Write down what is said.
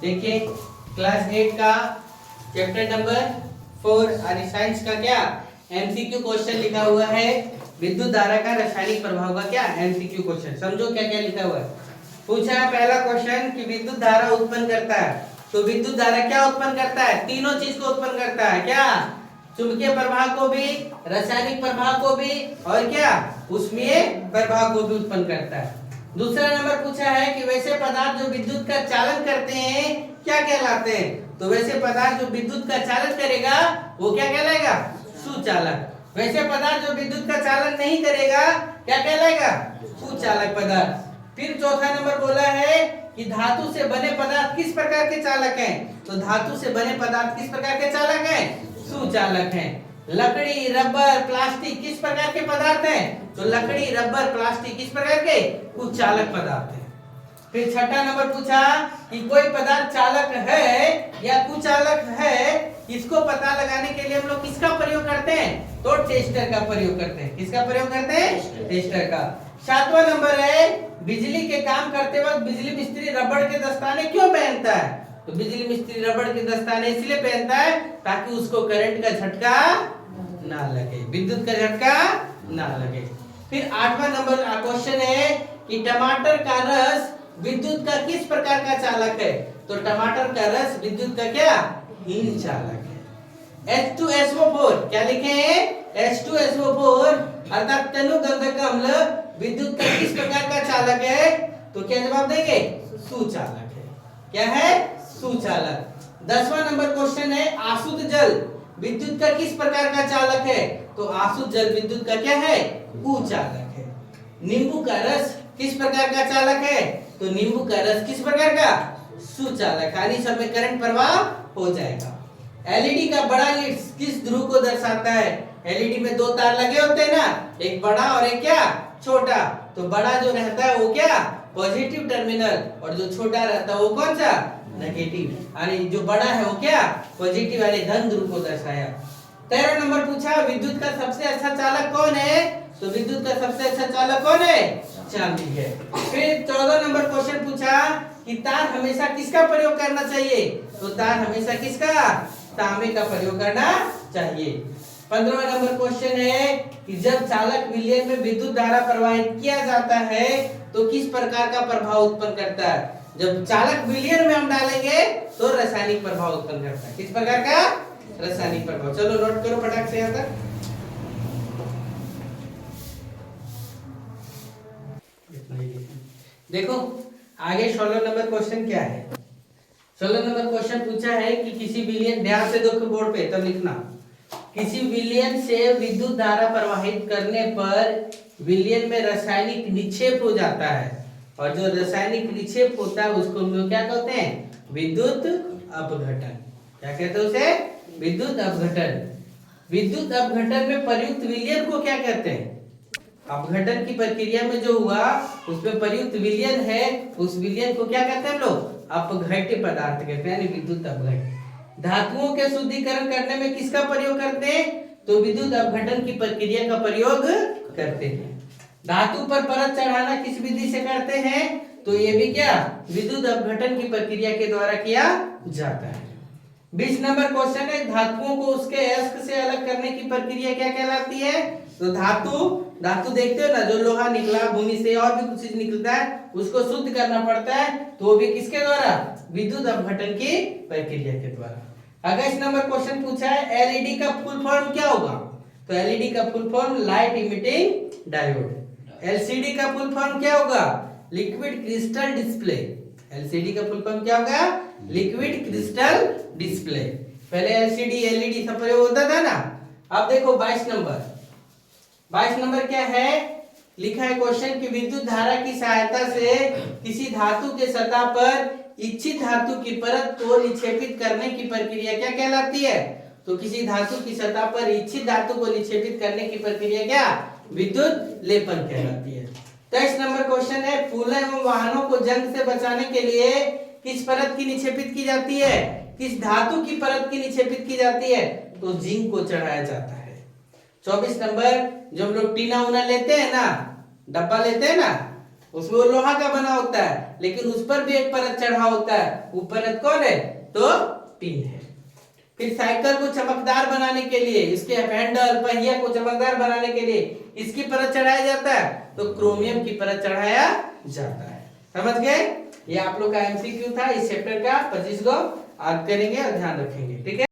देखिए क्लास 8 का chapter number 4 और साइंस का क्या एमसीक्यू क्वेश्चन लिखा हुआ है। विद्युत धारा का रासायनिक प्रभाव का क्या एमसीक्यू क्वेश्चन। समझो क्या क्या लिखा हुआ है। पूछा है पहला क्वेश्चन कि विद्युत धारा उत्पन्न करता है, तो विद्युत धारा क्या उत्पन्न करता है? तीनों चीज को उत्पन्न करता है। क्या? चुंबकीय प्रभाव को भी, रासायनिक प्रभाव को भी, और क्या ऊष्मीय प्रभाव को भी उत्पन्न करता है। दूसरा नंबर पूछा है कि वैसे पदार्थ जो विद्युत का चालन करते हैं क्या कहलाते हैं? तो वैसे पदार्थ जो विद्युत का चालन करेगा वो क्या कहलाएगा? सुचालक। वैसे पदार्थ जो विद्युत का चालन नहीं करेगा क्या कहलाएगा? कुचालक पदार्थ। फिर चौथा नंबर बोला है कि धातु से बने पदार्थ किस प्रकार के चालक हैं? तो धातु से बने पदार्थ किस प्रकार के चालक हैं? सुचालक हैं। लकड़ी, रबर, प्लास्टिक किस प्रकार के पदार्थ हैं? तो लकड़ी, रबर, प्लास्टिक किस प्रकार के? कुचालक पदार्थ हैं। फिर छठा नंबर पूछा कि कोई पदार्थ चालक है या कुचालक है, इसको पता लगाने के लिए हम लोग किसका प्रयोग करते हैं? तो टेस्टर का प्रयोग करते हैं। किसका प्रयोग करते हैं? टेस्टर का। सातवां नंबर है बिजली के काम करते वक्त बिजली मिस्त्री रबड़ के दस्ताने क्यों पहनता है? तो बिजली मिस्त्री रबड़ के दस्ताने इसलिए पहनता है ताकि उसको करंट का झटका ना लगे, विद्युत का झटका ना लगे। फिर आठवां नंबर क्वेश्चन है कि टमाटर का रस विद्युत का किस प्रकार का चालक है? तो टमाटर का रस विद्युत का क्या हीन चालक है। H2SO4 क्या लिखे हैं? H2SO4 अर्थात तनुगंधक अम्ल विद्युत का किस प्रकार का चालक है? तो क्या जवाब देंगे? सुचालक है। क्या है? सुचालक। 10वां नंबर क्वेश्चन है आसुत जल विद्युत का किस प्रकार का चालक है? तो आसुत जल विद्युत का क्या है? कुचालक है। नींबू का रस किस प्रकार का चालक है? तो नींबू का रस किस प्रकार का? सुचालक। यानी सब में करंट प्रवाह हो जाएगा। एलईडी का बड़ा लीड किस ध्रुव को दर्शाता है? एलईडी में दो तार लगे होते हैं ना, एक बड़ा और एक क्या छोटा। तो बड़ा जो रहता है वो क्या पॉजिटिव टर्मिनल, और जो छोटा रहता है वो कौन सा नेगेटिव। यानी जो बड़ा है वो क्या पॉजिटिव वाले धन ध्रुव को दर्शाया। 13 नंबर पूछा विद्युत का सबसे अच्छा चालक कौन है? तो विद्युत का सबसे अच्छा चालक कौन है? चांदी है। फिर 14 नंबर क्वेश्चन पूछा कि तार हमेशा किसका प्रयोग करना चाहिए? तो तार हमेशा किसका? तांबे का प्रयोग करना चाहिए। 15वां नंबर क्वेश्चन है कि जब चालक विलयन में विद्युत धारा प्रवाहित किया जाता है तो किस प्रकार का प्रभाव उत्पन्न करता है? जब चालक विलयन में हम डालेंगे तो रासायनिक प्रभाव उत्पन्न करता है। किस प्रकार का? रासायनिक प्रभाव। चलो नोट करो फटाक से यहाँ तक। देखो आगे 16 नंबर क्वेश्चन क्या है। 16 नंबर क्वेश्चन पूछा है कि किसी विलयन, ध्यान से देखो बोर्ड पे तब लिखना, किसी विलयन से विद्युत धारा प्रवाहित करने पर विलयन में रासायनिक निक्षेप हो जाता है, और जो रासायनिक निक्षेप होता है उसको हम लोग क्या कहते हैं? विद्युत अपघटन। क्या कहते हैं उसे? विद्युत अपघटन। विद्युत अपघटन में प्रयुक्त विलयन को क्या कहते हैं? अपघटन की प्रक्रिया में जो हुआ उसमें प्रयुक्त विलयन है, उस विलयन को क्या कहते हैं हम लोग? अपघट्य पदार्थ कहते हैं, यानी विद्युत अपघट्य। धातुओं के शुद्धिकरण करने में किसका प्रयोग करते हैं? तो विद्युत अपघटन की प्रक्रिया का प्रयोग करते हैं। धातु पर परत चढ़ाना किस विधि से करते हैं? तो ये भी क्या विद्युत अपघटन की प्रक्रिया के द्वारा किया जाता है। 20 नंबर क्वेश्चन है धातुओं को उसके अयस्क से अलग करने की प्रक्रिया क्या कहलाती है? तो धातु देखते हो ना, जो लोहा निकला भूमि से और भी कुछ चीज निकलता है उसको शुद्ध करना पड़ता है, तो वो भी किसके द्वारा? विद्युत अपघटन की प्रक्रिया के द्वारा। 21 नंबर क्वेश्चन पूछा है एलईडी का फुल फॉर्म क्या होगा? तो एलईडी का full form light emitting diode. LCD का फुल फॉर्म क्या होगा? Liquid crystal display. एलसीडी का फुल फॉर्म क्या होगा? Liquid crystal display. पहले एलसीडी एलईडी सब प्रयोग होता था ना। अब देखो 22 नंबर क्या है? लिखा है क्वेश्चन कि विद्युत धारा की सहायता से किसी धातु के सतह पर इच्छित धातु की परत को निक्षेपित करने की प्रक्रिया क्या कहलाती है? तो किसी धातु की सतह पर इच्छित धातु को निक्षेपित करने की प्रक्रिया क्या? विद्युत लेपन कहलाती है। 23 नंबर क्वेश्चन है फूलों एवं वाहनों को जंग से बचाने के लिए किस परत की निक्षेपित की जाती है? किस धातु की परत की निक्षेपित की जाती है? तो जिंक को चढ़ाया जाता है। 24 नंबर जो हम लोग टीना उना लेते हैं ना, डब्बा लेते हैं ना, उसमें वो लोहा का बना होता है, लेकिन उस पर भी एक परत चढ़ा होता है। वो परत कौन है? तो टिन है। फिर साइकिल को चमकदार बनाने के लिए, इसके हैंडल पहिया को चमकदार बनाने के लिए इसकी परत चढ़ाया जाता है, तो क्रोमियम की परत चढ़ाया जाता है। समझ गए? ये आप लोग का एमसीक्यू था इस चैप्टर का। 25 को आप करेंगे और ध्यान रखेंगे। ठीक है।